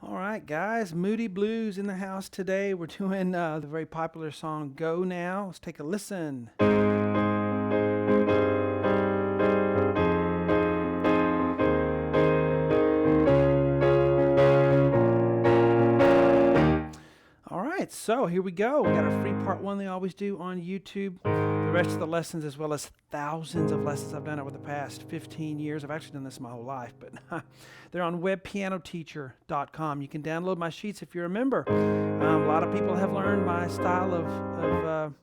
All right, guys, Moody Blues in the house today. We're doing the very popular song Go Now. Let's take a listen. All right, so here we go. We got our free part one they always do on YouTube. The rest of the lessons, as well as thousands of lessons I've done over the past 15 years. I've actually done this my whole life, but they're on webpianoteacher.com. You can download my sheets if you're a member. A lot of people have learned my style of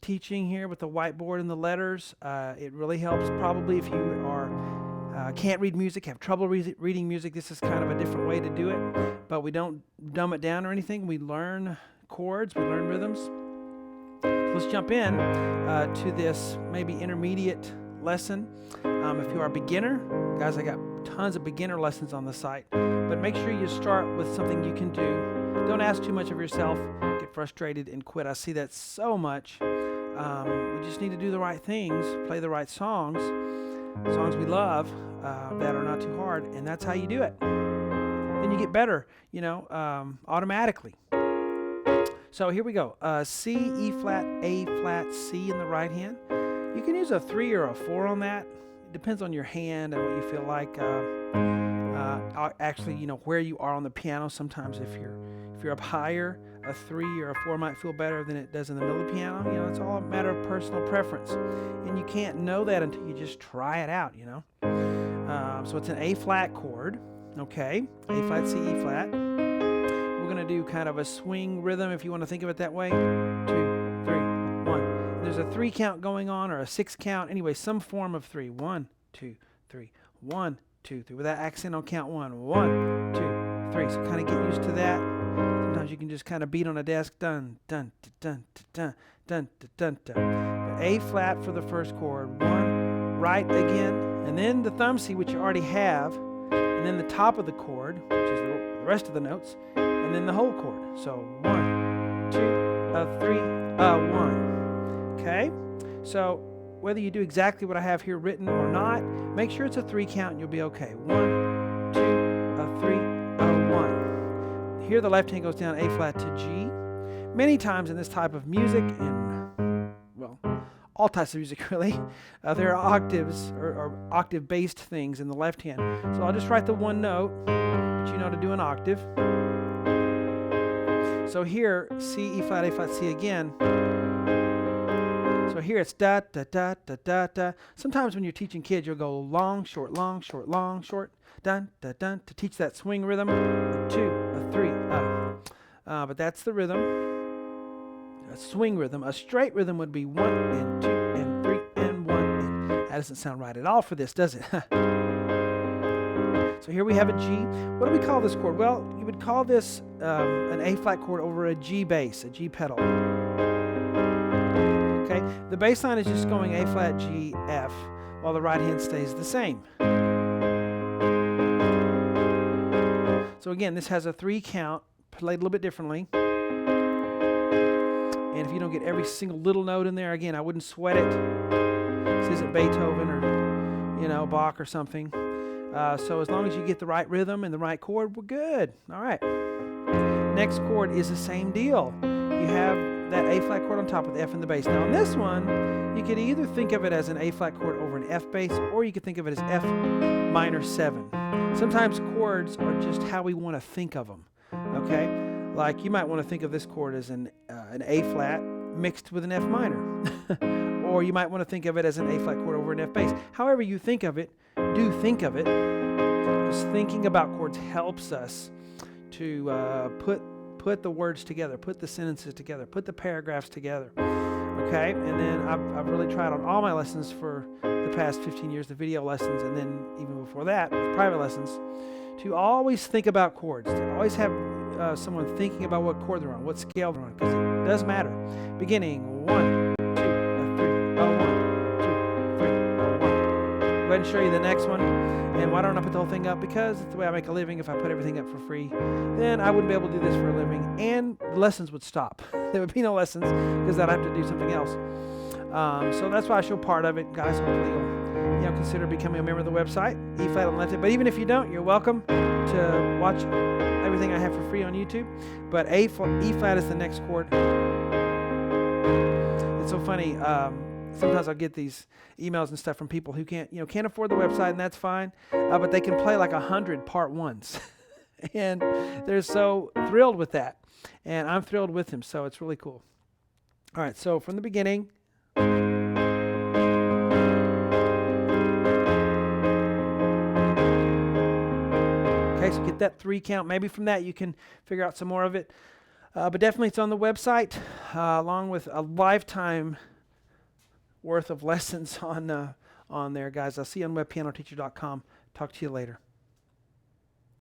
teaching here with the whiteboard and the letters. It really helps probably if you are can't read music, have trouble reading music. This is kind of a different way to do it, but we don't dumb it down or anything. We learn chords, we learn rhythms. So let's jump in to this maybe intermediate lesson. If you are a beginner, guys, I got tons of beginner lessons on the site, but make sure you start with something you can do. Don't ask too much of yourself, get frustrated and quit. I see that so much. We just need to do the right things, play the right songs we love that are not too hard, and that's how you do it. Then you get better, automatically. So here we go. C, E flat, A flat, C in the right hand. You can use a 3 or a 4 on that. It depends on your hand and what you feel like. Actually, where you are on the piano. Sometimes if you're up higher, a 3 or a 4 might feel better than it does in the middle of the piano. It's all a matter of personal preference, and you can't know that until you just try it out. So it's an A flat chord. Okay, A flat, C, E flat. We're going to do kind of a swing rhythm, if you want to think of it that way. 2, 3, 1. There's a 3 count going on, or a 6 count. Anyway, some form of 3. 1, 2, 3. 1, 2, 3. With that accent on count 1. 1, 2, 3. So kind of get used to that. Sometimes you can just kind of beat on a desk. Dun, dun, dun, dun, dun, dun, dun, dun. A flat for the first chord. 1, right again, and then the thumb C, which you already have, and then the top of the chord, which is the rest of the notes, and then the whole chord. So 1, 2, 3, 1. Okay? So whether you do exactly what I have here written or not, make sure it's a 3 count and you'll be okay. 1, 2, 3, 1. Here the left hand goes down A flat to G. Many times in this type of music, all types of music really, there are octaves or octave-based things in the left hand. So I'll just write the one note, but you know to do an octave. So here, C, E flat, A flat, C again. So here it's da, da, da, da, da, da. Sometimes when you're teaching kids, you'll go long, short, long, short, long, short, dun, dun, dun, to teach that swing rhythm. A 2, a 3, but that's the rhythm. A swing rhythm. A straight rhythm would be 1 and 2 and 3 and 1. And that doesn't sound right at all for this, does it? So here we have a G. What do we call this chord? Well, you would call this an A flat chord over a G bass, a G pedal. Okay, the bass line is just going A flat, G, F, while the right hand stays the same. So again, this has a 3 count, played a little bit differently. And if you don't get every single little note in there, again, I wouldn't sweat it. This isn't Beethoven or, Bach or something. So as long as you get the right rhythm and the right chord, we're good. All right. Next chord is the same deal. You have that A flat chord on top with the F in the bass. Now on this one, you could either think of it as an A flat chord over an F bass, or you could think of it as F minor 7. Sometimes chords are just how we want to think of them. Okay? Like you might want to think of this chord as an A flat mixed with an F minor. Or you might want to think of it as an A flat chord over an F bass. However you think of it, do think of it. Because thinking about chords helps us to put the words together, put the sentences together, put the paragraphs together. Okay? And then I've really tried on all my lessons for the past 15 years, the video lessons, and then even before that, with private lessons, to always think about chords, to always have someone thinking about what chord they're on, what scale they're on, because it does matter. Beginning 1, 2, 3, 1, 2, 3, 1. Go ahead and show you the next one. And why don't I put the whole thing up? Because it's the way I make a living. If I put everything up for free, then I wouldn't be able to do this for a living, and the lessons would stop. There would be no lessons because I'd have to do something else. So that's why I show part of it, guys. Hopefully you'll consider becoming a member of the website, E flat on left hand. But even if you don't, you're welcome to watch everything I have for free on YouTube. But E flat is the next chord. It's so funny. Sometimes I'll get these emails and stuff from people who can't afford the website, and that's fine. But they can play like 100 part ones, and they're so thrilled with that, and I'm thrilled with them. So it's really cool. All right, so from the beginning. Okay, so get that 3 count. Maybe from that you can figure out some more of it. But definitely it's on the website, along with a lifetime worth of lessons on there, guys. I'll see you on webpianoteacher.com. Talk to you later.